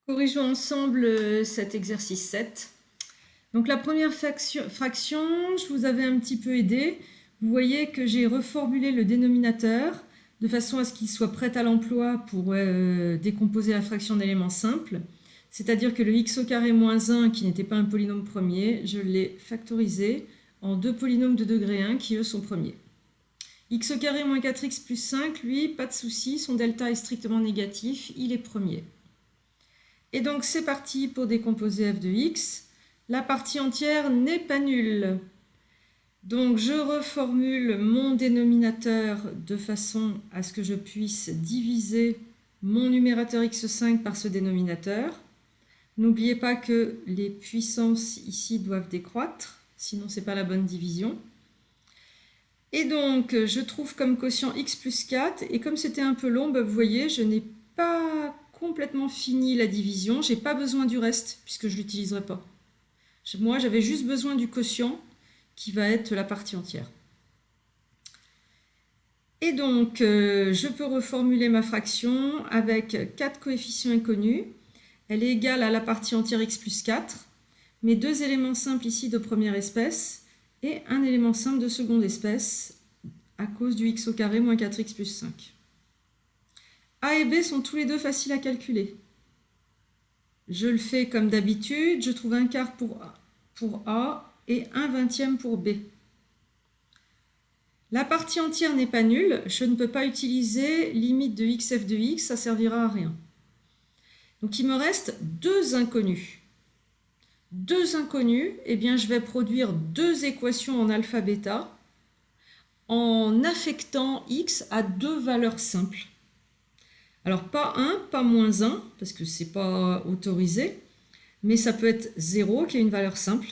Corrigeons ensemble cet exercice 7. Donc la première fraction, je vous avais un petit peu aidé. Vous voyez que j'ai reformulé le dénominateur de façon à ce qu'il soit prêt à l'emploi pour décomposer la fraction d'éléments simples. C'est-à-dire que le x au carré moins 1, qui n'était pas un polynôme premier, je l'ai factorisé en deux polynômes de degré 1 qui, eux, sont premiers. X au carré moins 4x plus 5, lui, pas de souci, son delta est strictement négatif, il est premier. Et donc c'est parti pour décomposer f de x. La partie entière n'est pas nulle. Donc je reformule mon dénominateur de façon à ce que je puisse diviser mon numérateur x5 par ce dénominateur. N'oubliez pas que les puissances ici doivent décroître, sinon ce n'est pas la bonne division. Et donc je trouve comme quotient x plus 4, et comme c'était un peu long, vous voyez, je n'ai pas complètement fini la division, j'ai pas besoin du reste puisque je l'utiliserai pas. Moi, j'avais juste besoin du quotient qui va être la partie entière. Et donc, je peux reformuler ma fraction avec 4 coefficients inconnus. Elle est égale à la partie entière x plus 4, mes deux éléments simples ici de première espèce et un élément simple de seconde espèce à cause du x au carré moins 4x plus 5. A et B sont tous les deux faciles à calculer. Je le fais comme d'habitude, je trouve un quart pour A et un vingtième pour B. La partie entière n'est pas nulle, je ne peux pas utiliser limite de xf de x, ça ne servira à rien. Donc il me reste deux inconnus. Deux inconnus, eh bien je vais produire deux équations en alpha bêta en affectant x à deux valeurs simples. Alors pas 1, pas moins 1, parce que ce n'est pas autorisé, mais ça peut être 0, qui est une valeur simple.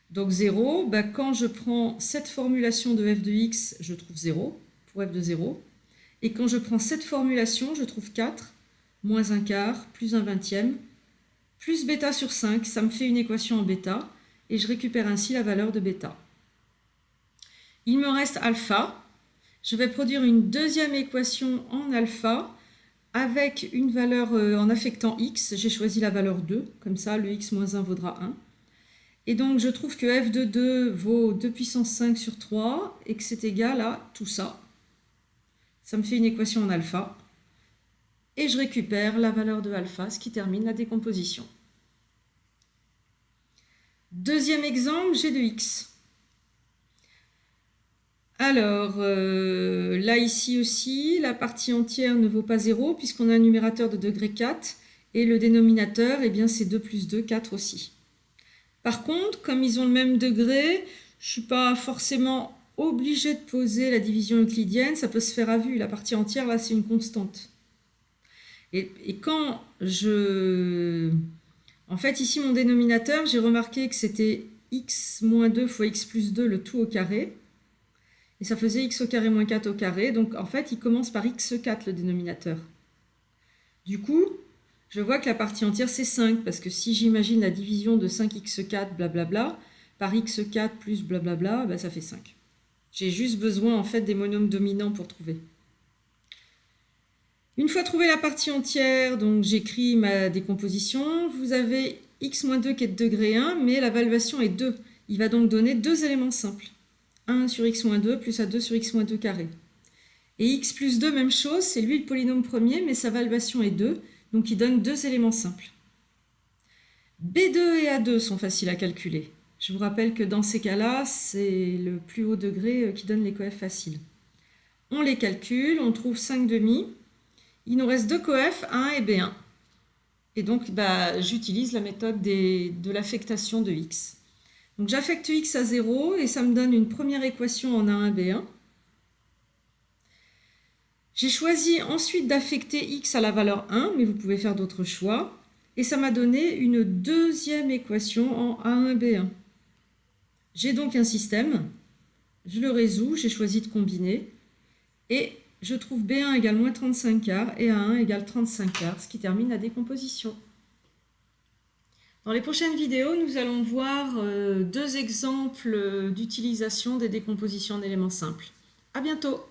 Donc 0, quand je prends cette formulation de f de x, je trouve 0, pour f de 0. Et quand je prends cette formulation, je trouve 4, moins un quart, plus un vingtième, plus bêta sur 5, ça me fait une équation en bêta, et je récupère ainsi la valeur de bêta. Il me reste alpha. Je vais produire une deuxième équation en alpha, avec une valeur en affectant x, j'ai choisi la valeur 2, comme ça le x moins 1 vaudra 1. Et donc je trouve que f de 2 vaut 2 puissance 5 sur 3 et que c'est égal à tout ça. Ça me fait une équation en alpha. Et je récupère la valeur de alpha, ce qui termine la décomposition. Deuxième exemple, g de x. Alors, là, ici aussi, la partie entière ne vaut pas 0 puisqu'on a un numérateur de degré 4 et le dénominateur, eh bien, c'est 2 plus 2, 4 aussi. Par contre, comme ils ont le même degré, je ne suis pas forcément obligée de poser la division euclidienne, ça peut se faire à vue. La partie entière, là, c'est une constante. Et quand je... En fait, ici, mon dénominateur, j'ai remarqué que c'était x moins 2 fois x plus 2, le tout au carré. Et ça faisait x au carré moins 4 au carré. Donc, en fait, il commence par x4, le dénominateur. Du coup, je vois que la partie entière, c'est 5. Parce que si j'imagine la division de 5x4, blablabla, par x4 plus blablabla, ça fait 5. J'ai juste besoin, en fait, des monômes dominants pour trouver. Une fois trouvé la partie entière, donc j'écris ma décomposition. Vous avez x-2 qui est de degré 1, mais la valuation est 2. Il va donc donner deux éléments simples. 1 sur x-2 plus a2 sur x-2 carré. Et x plus 2, même chose, c'est lui le polynôme premier, mais sa valuation est 2, donc il donne deux éléments simples. B2 et A2 sont faciles à calculer. Je vous rappelle que dans ces cas-là, c'est le plus haut degré qui donne les coefs faciles. On les calcule, on trouve 5 demi. Il nous reste deux coefs, A1 et B1. Et donc, j'utilise la méthode de l'affectation de x. Donc j'affecte x à 0 et ça me donne une première équation en A1, B1. J'ai choisi ensuite d'affecter x à la valeur 1, mais vous pouvez faire d'autres choix. Et ça m'a donné une deuxième équation en A1, B1. J'ai donc un système, je le résous, j'ai choisi de combiner. Et je trouve B1 égale moins 35 quarts et A1 égale 35 quarts, ce qui termine la décomposition. Dans les prochaines vidéos, nous allons voir deux exemples d'utilisation des décompositions d'éléments simples. À bientôt!